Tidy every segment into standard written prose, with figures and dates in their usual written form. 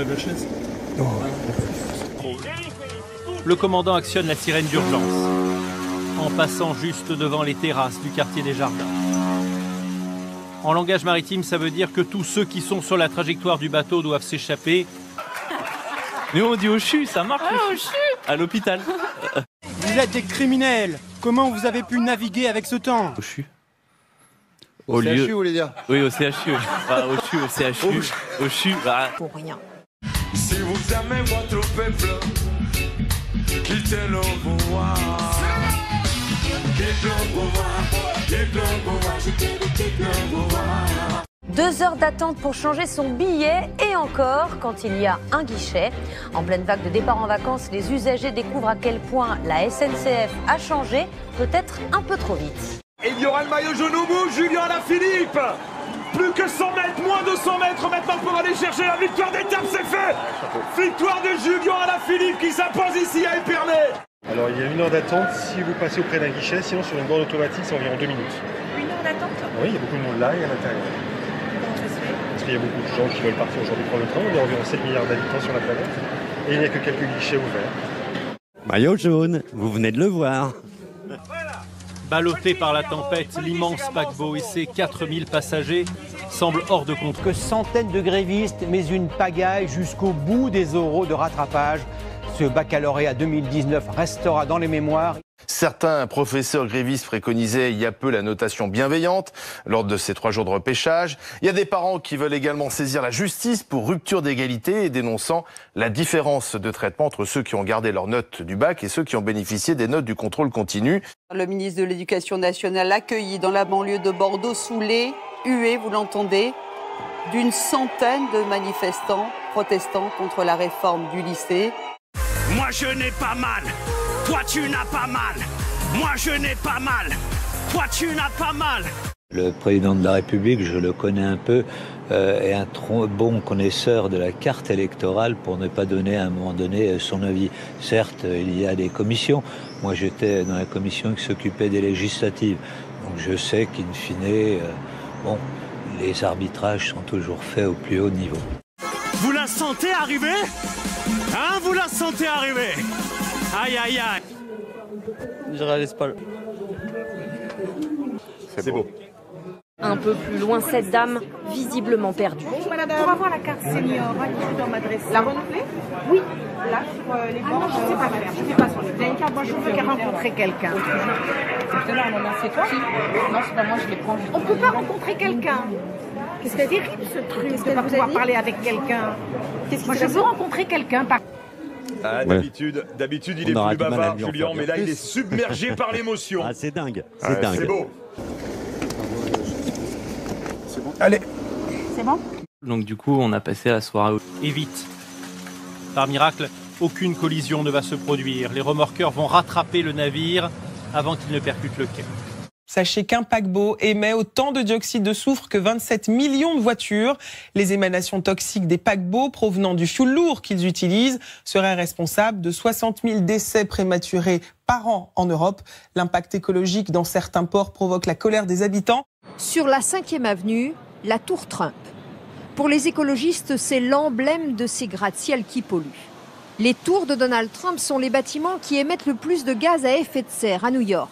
la chaise. Le commandant actionne la sirène d'urgence, en passant juste devant les terrasses du quartier des Jardins. En langage maritime, ça veut dire que tous ceux qui sont sur la trajectoire du bateau doivent s'échapper. Nous on dit au CHU, ça marche au CHU. À l'hôpital. Vous êtes des criminels. Comment vous avez pu naviguer avec ce temps? Au CHU. Au CHU, vous voulez dire? Oui, au CHU. Ah, au CHU, au CHU. Au CHU. Ah. Pour rien. Si vous aimez votre peuple, quittez le pouvoir. Quitte le pouvoir, quitte le pouvoir, quitte le pouvoir. 2 heures d'attente pour changer son billet et encore quand il y a un guichet. En pleine vague de départ en vacances, les usagers découvrent à quel point la SNCF a changé, peut-être un peu trop vite. Et il y aura le maillot jaune au bout, Julien Alaphilippe. Plus que 100 mètres, moins de 100 mètres maintenant pour aller chercher la victoire d'étape, c'est fait. Victoire de Julien Alaphilippe qui s'impose ici à Épernay. Alors il y a 1 heure d'attente si vous passez auprès d'un guichet, sinon sur une borne automatique c'est environ 2 minutes. 1 heure d'attente? Oui, il y a beaucoup de monde là et à l'intérieur. Parce qu'il y a beaucoup de gens qui veulent partir aujourd'hui prendre le train, on est environ 7 milliards d'habitants sur la planète et il n'y a que quelques guichets ouverts. Maillot jaune, vous venez de le voir. Ballotté par la tempête, l'immense paquebot et ses 4000 passagers semblent hors de contrôle. Que centaines de grévistes, mais une pagaille jusqu'au bout des oraux de rattrapage. Ce baccalauréat 2019 restera dans les mémoires. Certains professeurs grévistes préconisaient il y a peu la notation bienveillante lors de ces 3 jours de repêchage. Il y a des parents qui veulent également saisir la justice pour rupture d'égalité et dénonçant la différence de traitement entre ceux qui ont gardé leurs notes du bac et ceux qui ont bénéficié des notes du contrôle continu. Le ministre de l'Éducation nationale accueilli dans la banlieue de Bordeaux sous les huées, vous l'entendez, d'une centaine de manifestants protestant contre la réforme du lycée. Moi je n'ai pas mal, toi tu n'as pas mal. Moi je n'ai pas mal, toi tu n'as pas mal. Le président de la République, je le connais un peu, est un bon connaisseur de la carte électorale pour ne pas donner à un moment donné son avis. Certes, il y a des commissions. Moi j'étais dans la commission qui s'occupait des législatives. Donc je sais qu'in fine, les arbitrages sont toujours faits au plus haut niveau. Vous la sentez arriver? Hein, vous la sentez arriver? Aïe, aïe, aïe. Je réalise pas. C'est beau. Un peu plus loin, cette dame, visiblement perdue. Bonjour madame, pour avoir la carte senior, à qui je dois m'adresser? La renouveler? Oui. Là, sur les bords, je ne sais pas faire. Je ne sais pas sur les. Vous avez une carte, moi je veux rencontrer quelqu'un. Parce que là, on en a fait qui? Non, c'est pas moi, je les prends. On ne peut pas rencontrer quelqu'un. C'est terrible ce truc de ne pas pouvoir parler avec quelqu'un. Moi, je veux rencontrer quelqu'un. Ah, d'habitude, il est plus bavard, Julien, mais là, il est submergé par l'émotion. Ah, c'est dingue, c'est dingue. C'est beau. C'est bon. Allez. C'est bon? Donc du coup, on a passé la soirée. Et vite. Par miracle, aucune collision ne va se produire. Les remorqueurs vont rattraper le navire avant qu'il ne percute le quai. Sachez qu'un paquebot émet autant de dioxyde de soufre que 27 millions de voitures. Les émanations toxiques des paquebots provenant du fioul lourd qu'ils utilisent seraient responsables de 60 000 décès prématurés par an en Europe. L'impact écologique dans certains ports provoque la colère des habitants. Sur la 5e avenue, la tour Trump. Pour les écologistes, c'est l'emblème de ces gratte-ciel qui polluent. Les tours de Donald Trump sont les bâtiments qui émettent le plus de gaz à effet de serre à New York.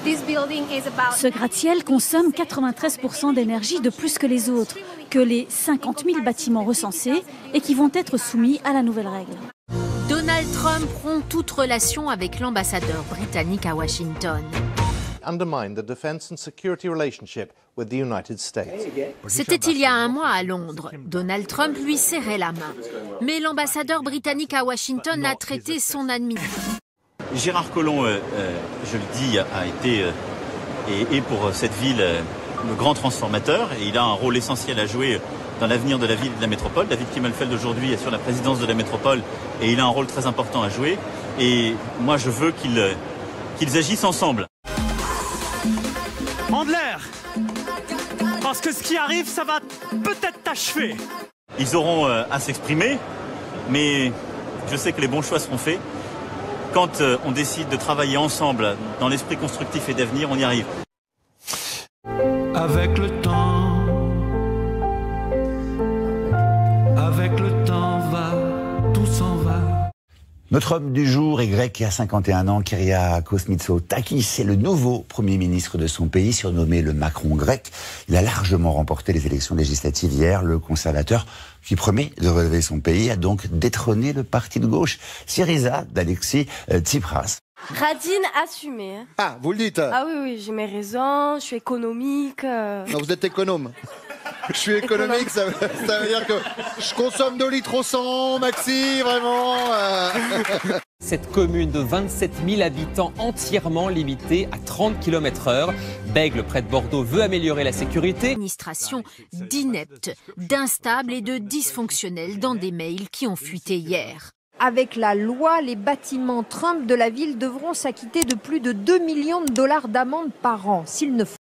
Ce gratte-ciel consomme 93% d'énergie de plus que les autres, que les 50 000 bâtiments recensés et qui vont être soumis à la nouvelle règle. Donald Trump rompt toute relation avec l'ambassadeur britannique à Washington. C'était il y a un mois à Londres. Donald Trump lui serrait la main. Mais l'ambassadeur britannique à Washington l'a traité son administration. Gérard Collomb, je le dis, a été et pour cette ville le grand transformateur. Et il a un rôle essentiel à jouer dans l'avenir de la ville et de la métropole. David Kimmelfeld aujourd'hui est sur la présidence de la métropole et il a un rôle très important à jouer. Et moi je veux qu'ils agissent ensemble. Andler, parce que ce qui arrive, ça va peut-être t'achever. Ils auront à s'exprimer, mais je sais que les bons choix seront faits. Quand on décide de travailler ensemble dans l'esprit constructif et d'avenir, on y arrive. Avec le temps va Notre homme du jour est grec et a 51 ans, Kyriakos Mitsotakis. C'est le nouveau Premier ministre de son pays, surnommé le Macron grec. Il a largement remporté les élections législatives hier. Le conservateur, qui promet de relever son pays, a donc détrôné le parti de gauche, Syriza, d'Alexis Tsipras. Radine assumée. Ah, vous le dites? Ah oui, j'ai mes raisons, je suis économique. Non, vous êtes économe. Je suis économique, ça veut dire que je consomme 2 litres au 100, Maxi, vraiment. Cette commune de 27 000 habitants entièrement limitée à 30 km/h. Bègle, près de Bordeaux, veut améliorer la sécurité. Administration d'ineptes, d'instables et de dysfonctionnels dans des mails qui ont fuité hier. Avec la loi, les bâtiments Trump de la ville devront s'acquitter de plus de 2 millions de dollars d'amende par an s'ils ne font